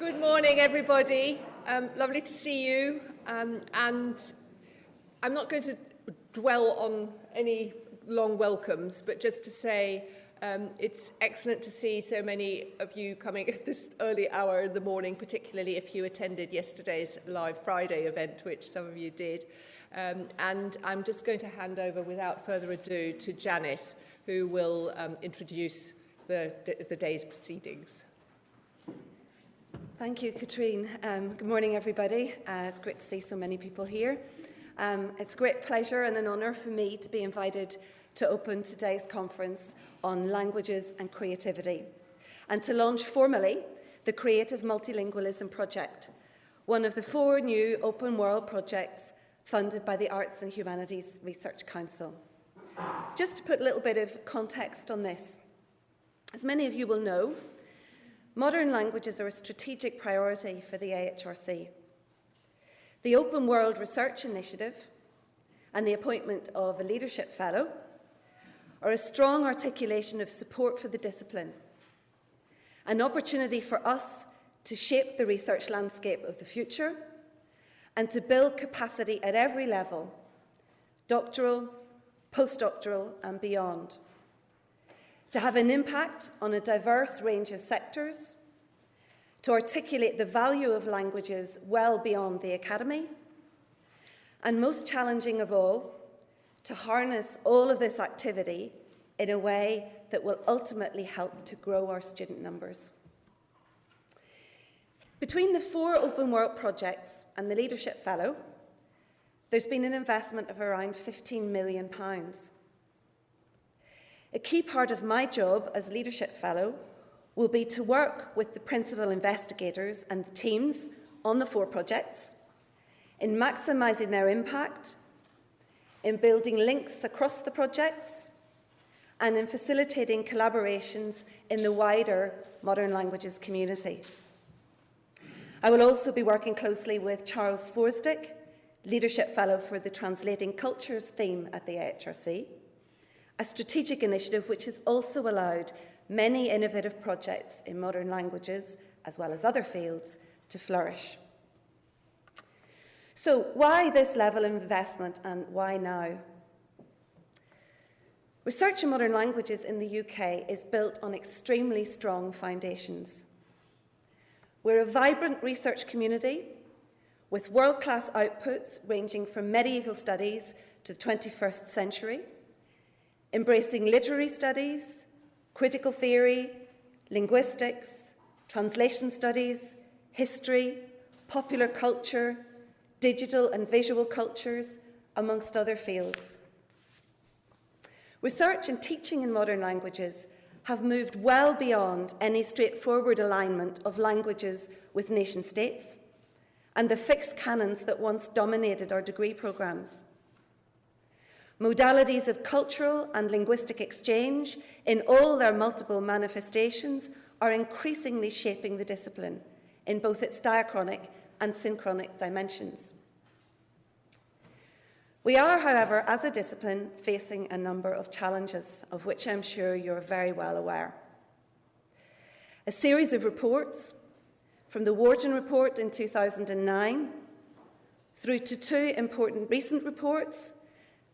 Good morning, everybody. Lovely to see you. And I'm not going to dwell on any long welcomes, but just to say it's excellent to see so many of you coming at this early hour in the morning, particularly if you attended yesterday's Live Friday event, which some of you did. And I'm just going to hand over without further ado to Janice, who will introduce the day's proceedings. Thank you, Katrine. Good morning, everybody. It's great to see so many people here. It's a great pleasure and an honour for me to be invited to open today's conference on languages and creativity, and to launch formally the Creative Multilingualism Project, one of the 4 new open world projects funded by the Arts and Humanities Research Council. So just to put a little bit of context on this, as many of you will know, modern languages are a strategic priority for the AHRC. The Open World Research Initiative and the appointment of a Leadership Fellow are a strong articulation of support for the discipline, an opportunity for us to shape the research landscape of the future and to build capacity at every level, doctoral, postdoctoral and beyond, to have an impact on a diverse range of sectors, to articulate the value of languages well beyond the academy, and most challenging of all, to harness all of this activity in a way that will ultimately help to grow our student numbers. Between the 4 open world projects and the Leadership Fellow, there's been an investment of around £15 million. A key part of my job as Leadership Fellow will be to work with the principal investigators and the teams on the 4 projects in maximising their impact, in building links across the projects, and in facilitating collaborations in the wider modern languages community. I will also be working closely with Charles Forsdick, Leadership Fellow for the Translating Cultures theme at the AHRC, a strategic initiative which has also allowed many innovative projects in modern languages, as well as other fields, to flourish. So why this level of investment and why now? Research in modern languages in the UK is built on extremely strong foundations. We're a vibrant research community with world-class outputs ranging from medieval studies to the 21st century, embracing literary studies, critical theory, linguistics, translation studies, history, popular culture, digital and visual cultures, amongst other fields. Research and teaching in modern languages have moved well beyond any straightforward alignment of languages with nation-states and the fixed canons that once dominated our degree programmes. Modalities of cultural and linguistic exchange in all their multiple manifestations are increasingly shaping the discipline in both its diachronic and synchronic dimensions. We are, however, as a discipline, facing a number of challenges, of which I'm sure you're very well aware. A series of reports, from the Wharton Report in 2009, through to 2 important recent reports,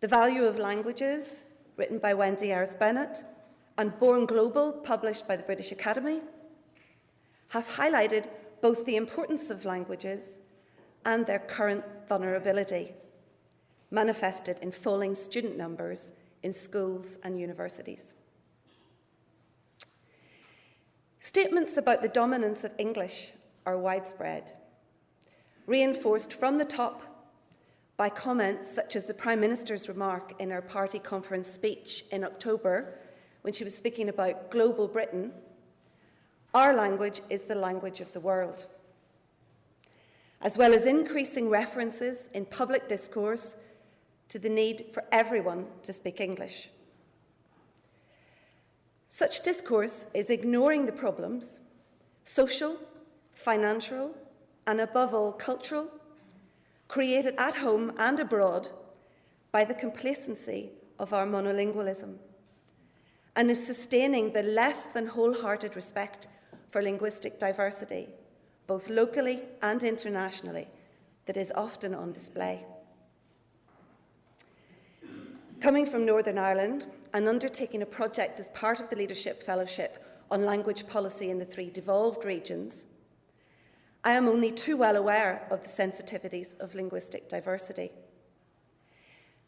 The Value of Languages, written by Wendy Ayres-Bennett, and Born Global, published by the British Academy, have highlighted both the importance of languages and their current vulnerability, manifested in falling student numbers in schools and universities. Statements about the dominance of English are widespread, reinforced from the top by comments such as the Prime Minister's remark in her party conference speech in October when she was speaking about global Britain, "Our language is the language of the world," as well as increasing references in public discourse to the need for everyone to speak English. Such discourse is ignoring the problems, social, financial, and above all cultural, created at home and abroad by the complacency of our monolingualism, and is sustaining the less than wholehearted respect for linguistic diversity both locally and internationally, that is often on display. Coming from Northern Ireland and undertaking a project as part of the Leadership Fellowship on Language Policy in the 3 devolved regions, I am only too well aware of the sensitivities of linguistic diversity.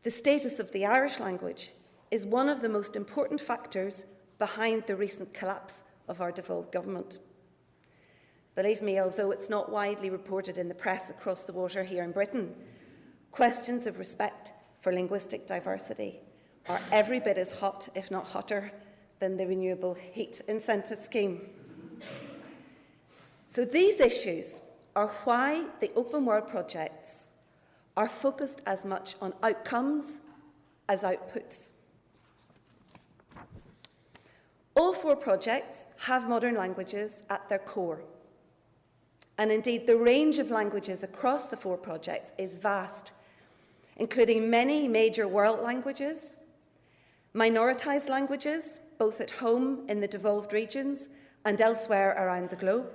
The status of the Irish language is one of the most important factors behind the recent collapse of our devolved government. Believe me, although it's not widely reported in the press across the water here in Britain, questions of respect for linguistic diversity are every bit as hot, if not hotter, than the renewable heat incentive scheme. So these issues are why the open world projects are focused as much on outcomes as outputs. All 4 projects have modern languages at their core. And indeed, the range of languages across the 4 projects is vast, including many major world languages, minoritized languages, both at home in the devolved regions and elsewhere around the globe,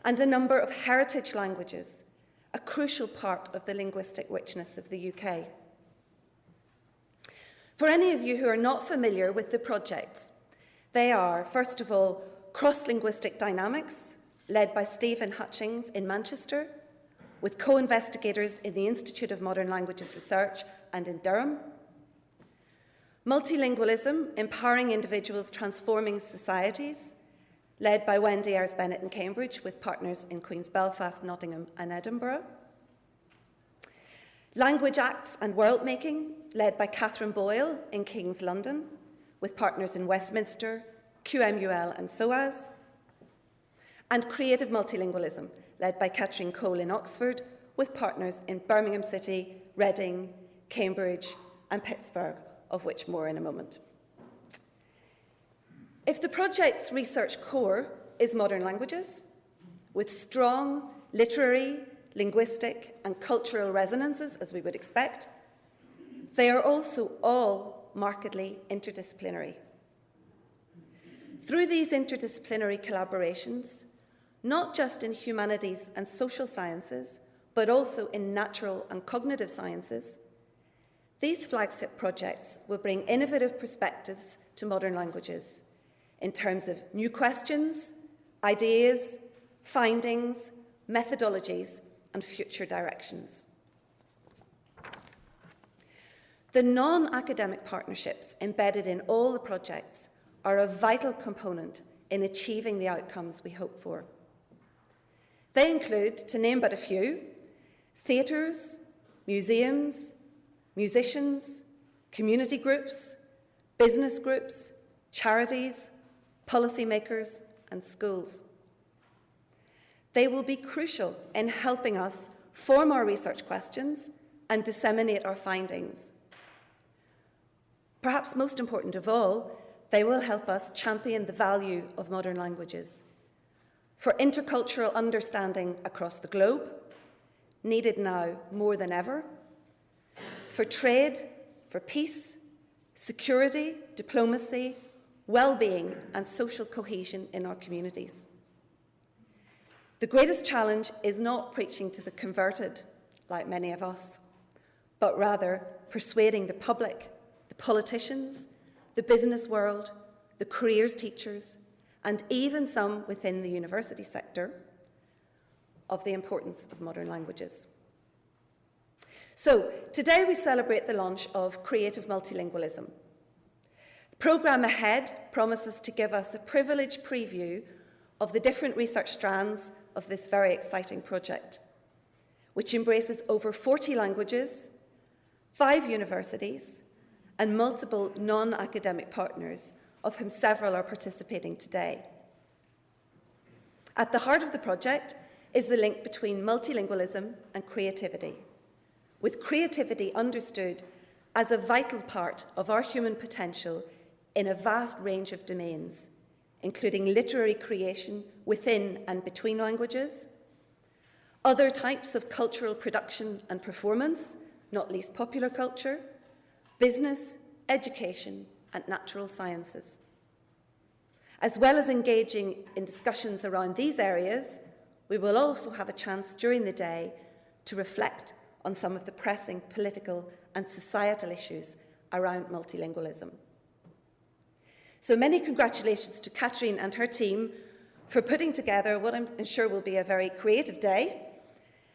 and a number of heritage languages, a crucial part of the linguistic richness of the UK. For any of you who are not familiar with the projects, they are, first of all, Cross-Linguistic Dynamics, led by Stephen Hutchings in Manchester, with co-investigators in the Institute of Modern Languages Research and in Durham. Multilingualism, Empowering Individuals Transforming Societies, led by Wendy Ayres-Bennett in Cambridge, with partners in Queen's Belfast, Nottingham and Edinburgh. Language Acts and World Making, led by Catherine Boyle in King's London, with partners in Westminster, QMUL and SOAS. And Creative Multilingualism, led by Catherine Cole in Oxford, with partners in Birmingham City, Reading, Cambridge and Pittsburgh, of which more in a moment. If the project's research core is modern languages, with strong literary, linguistic and cultural resonances, as we would expect, they are also all markedly interdisciplinary. Through these interdisciplinary collaborations, not just in humanities and social sciences, but also in natural and cognitive sciences, these flagship projects will bring innovative perspectives to modern languages in terms of new questions, ideas, findings, methodologies, and future directions. The non-academic partnerships embedded in all the projects are a vital component in achieving the outcomes we hope for. They include, to name but a few, theatres, museums, musicians, community groups, business groups, charities, policymakers, and schools. They will be crucial in helping us form our research questions and disseminate our findings. Perhaps most important of all, they will help us champion the value of modern languages for intercultural understanding across the globe, needed now more than ever, for trade, for peace, security, diplomacy, well-being and social cohesion in our communities. The greatest challenge is not preaching to the converted, like many of us, but rather persuading the public, the politicians, the business world, the careers teachers, and even some within the university sector of the importance of modern languages. So, today we celebrate the launch of Creative Multilingualism. The programme ahead promises to give us a privileged preview of the different research strands of this very exciting project, which embraces over 40 languages, 5 universities, and multiple non-academic partners, of whom several are participating today. At the heart of the project is the link between multilingualism and creativity, with creativity understood as a vital part of our human potential in a vast range of domains, including literary creation within and between languages, other types of cultural production and performance, not least popular culture, business, education, and natural sciences. As well as engaging in discussions around these areas, we will also have a chance during the day to reflect on some of the pressing political and societal issues around multilingualism. So many congratulations to Catherine and her team for putting together what I'm sure will be a very creative day.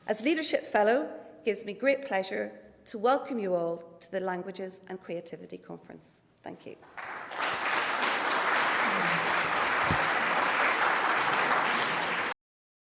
As Leadership Fellow, it gives me great pleasure to welcome you all to the Languages and Creativity Conference. Thank you.